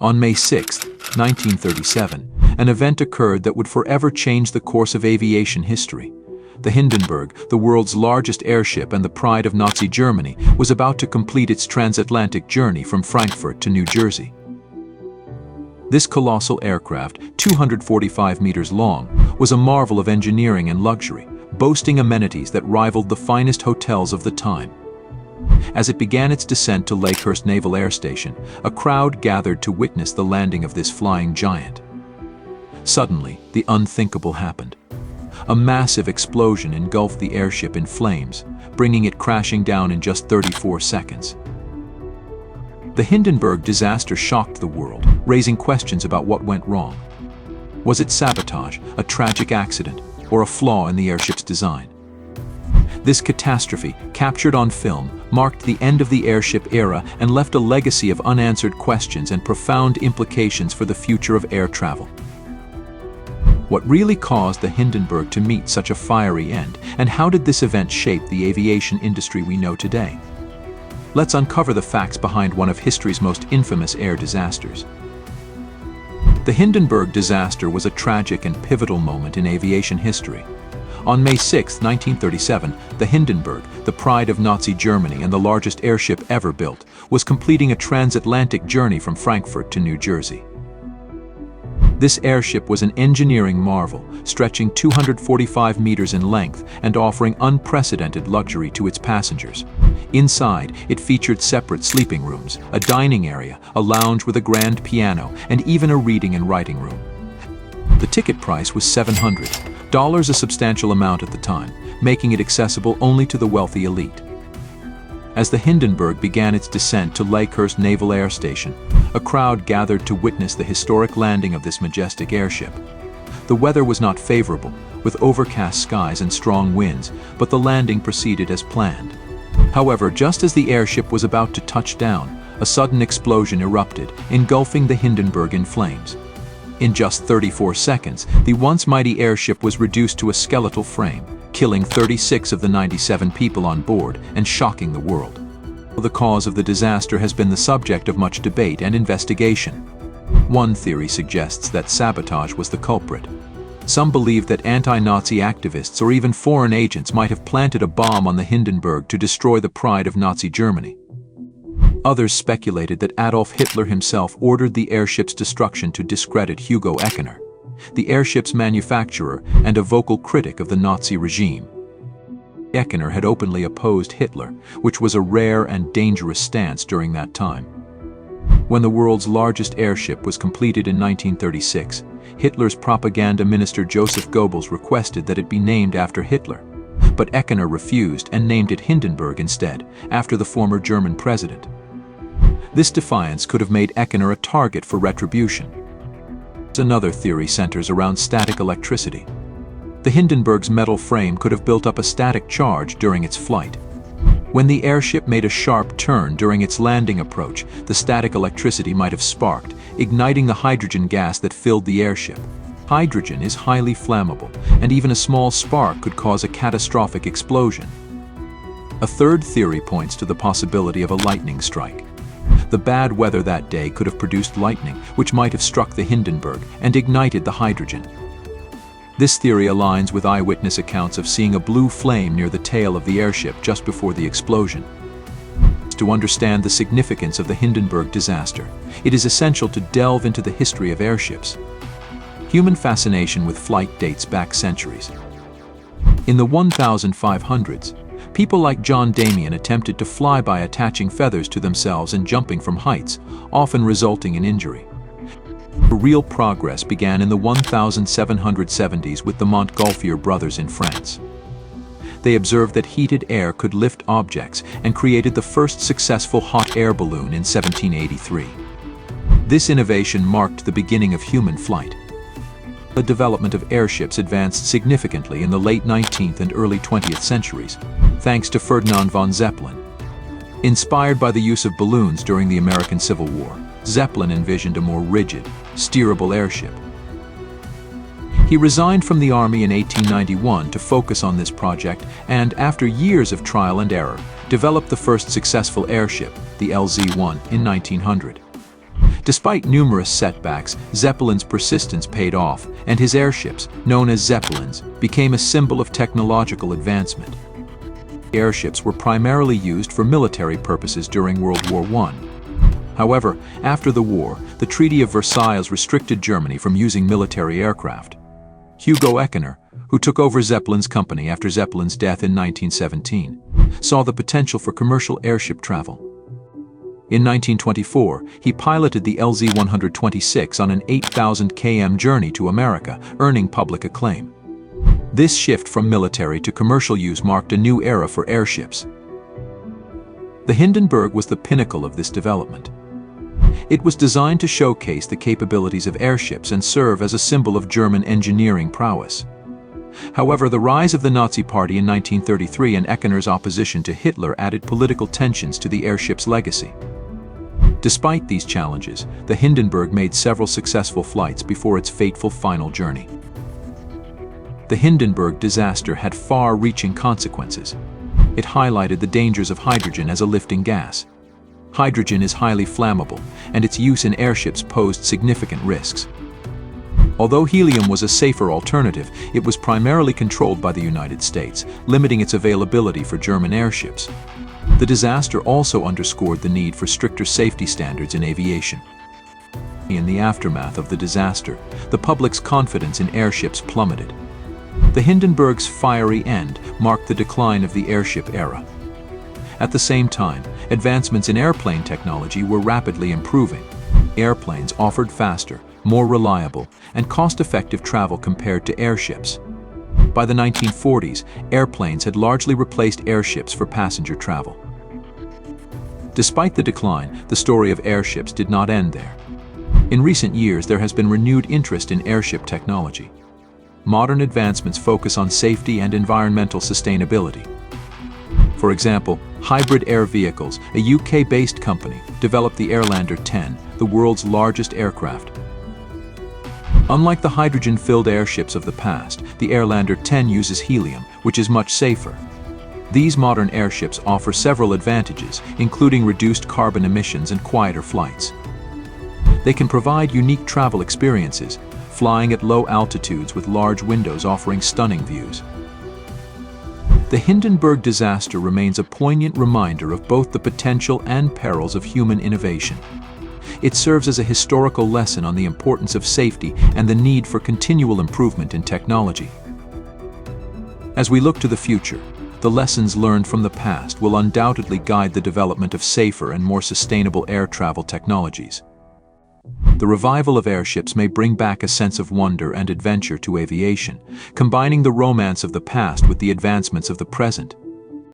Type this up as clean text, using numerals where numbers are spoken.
On May 6, 1937, an event occurred that would forever change the course of aviation history. The Hindenburg, the world's largest airship and the pride of Nazi Germany, was about to complete its transatlantic journey from Frankfurt to New Jersey. This colossal aircraft, 245 meters long, was a marvel of engineering and luxury, boasting amenities that rivaled the finest hotels of the time. As it began its descent to Lakehurst Naval Air Station, a crowd gathered to witness the landing of this flying giant. Suddenly, the unthinkable happened. A massive explosion engulfed the airship in flames, bringing it crashing down in just 34 seconds. The Hindenburg disaster shocked the world, raising questions about what went wrong. Was it sabotage, a tragic accident, or a flaw in the airship's design? This catastrophe, captured on film, marked the end of the airship era and left a legacy of unanswered questions and profound implications for the future of air travel. What really caused the Hindenburg to meet such a fiery end, and how did this event shape the aviation industry we know today? Let's uncover the facts behind one of history's most infamous air disasters. The Hindenburg disaster was a tragic and pivotal moment in aviation history. On May 6, 1937, the Hindenburg, the pride of Nazi Germany and the largest airship ever built, was completing a transatlantic journey from Frankfurt to New Jersey. This airship was an engineering marvel, stretching 245 meters in length and offering unprecedented luxury to its passengers. Inside, it featured separate sleeping rooms, a dining area, a lounge with a grand piano, and even a reading and writing room. The ticket price was $700, a substantial amount at the time, making it accessible only to the wealthy elite. As the Hindenburg began its descent to Lakehurst Naval Air Station, a crowd gathered to witness the historic landing of this majestic airship. The weather was not favorable, with overcast skies and strong winds, but the landing proceeded as planned. However, just as the airship was about to touch down, a sudden explosion erupted, engulfing the Hindenburg in flames. In just 34 seconds, the once mighty airship was reduced to a skeletal frame, killing 36 of the 97 people on board and shocking the world. The cause of the disaster has been the subject of much debate and investigation. One theory suggests that sabotage was the culprit. Some believe that anti-Nazi activists or even foreign agents might have planted a bomb on the Hindenburg to destroy the pride of Nazi Germany. Others speculated that Adolf Hitler himself ordered the airship's destruction to discredit Hugo Eckener, the airship's manufacturer and a vocal critic of the Nazi regime. Eckener had openly opposed Hitler, which was a rare and dangerous stance during that time. When the world's largest airship was completed in 1936, Hitler's propaganda minister Joseph Goebbels requested that it be named after Hitler, but Eckener refused and named it Hindenburg instead, after the former German president. This defiance could have made Eckener a target for retribution. Another theory centers around static electricity. The Hindenburg's metal frame could have built up a static charge during its flight. When the airship made a sharp turn during its landing approach, the static electricity might have sparked, igniting the hydrogen gas that filled the airship. Hydrogen is highly flammable, and even a small spark could cause a catastrophic explosion. A third theory points to the possibility of a lightning strike. The bad weather that day could have produced lightning, which might have struck the Hindenburg and ignited the hydrogen. This theory aligns with eyewitness accounts of seeing a blue flame near the tail of the airship just before the explosion. To understand the significance of the Hindenburg disaster, it is essential to delve into the history of airships. Human fascination with flight dates back centuries. In the 1500s, people like John Damien attempted to fly by attaching feathers to themselves and jumping from heights, often resulting in injury. Real progress began in the 1770s with the Montgolfier brothers in France. They observed that heated air could lift objects and created the first successful hot air balloon in 1783. This innovation marked the beginning of human flight. The development of airships advanced significantly in the late 19th and early 20th centuries, thanks to Ferdinand von Zeppelin. Inspired by the use of balloons during the American Civil War, Zeppelin envisioned a more rigid, steerable airship. He resigned from the Army in 1891 to focus on this project and, after years of trial and error, developed the first successful airship, the LZ-1, in 1900. Despite numerous setbacks, Zeppelin's persistence paid off, and his airships, known as Zeppelins, became a symbol of technological advancement. Airships were primarily used for military purposes during World War I. However, after the war, the Treaty of Versailles restricted Germany from using military aircraft. Hugo Eckener, who took over Zeppelin's company after Zeppelin's death in 1917, saw the potential for commercial airship travel. In 1924, he piloted the LZ-126 on an 8,000 km journey to America, earning public acclaim. This shift from military to commercial use marked a new era for airships. The Hindenburg was the pinnacle of this development. It was designed to showcase the capabilities of airships and serve as a symbol of German engineering prowess. However, the rise of the Nazi Party in 1933 and Eckener's opposition to Hitler added political tensions to the airship's legacy. Despite these challenges, the Hindenburg made several successful flights before its fateful final journey. The Hindenburg disaster had far-reaching consequences. It highlighted the dangers of hydrogen as a lifting gas. Hydrogen is highly flammable, and its use in airships posed significant risks. Although helium was a safer alternative, it was primarily controlled by the United States, limiting its availability for German airships. The disaster also underscored the need for stricter safety standards in aviation. In the aftermath of the disaster, the public's confidence in airships plummeted. The Hindenburg's fiery end marked the decline of the airship era. At the same time, advancements in airplane technology were rapidly improving. Airplanes offered faster, more reliable, and cost-effective travel compared to airships. By the 1940s, airplanes had largely replaced airships for passenger travel. Despite the decline, the story of airships did not end there. In recent years, there has been renewed interest in airship technology. Modern advancements focus on safety and environmental sustainability. For example, Hybrid Air Vehicles, a UK-based company, developed the Airlander 10, the world's largest aircraft. Unlike the hydrogen-filled airships of the past, the Airlander 10 uses helium, which is much safer. These modern airships offer several advantages, including reduced carbon emissions and quieter flights. They can provide unique travel experiences, flying at low altitudes with large windows offering stunning views. The Hindenburg disaster remains a poignant reminder of both the potential and perils of human innovation. It serves as a historical lesson on the importance of safety and the need for continual improvement in technology. As we look to the future, the lessons learned from the past will undoubtedly guide the development of safer and more sustainable air travel technologies. The revival of airships may bring back a sense of wonder and adventure to aviation, combining the romance of the past with the advancements of the present.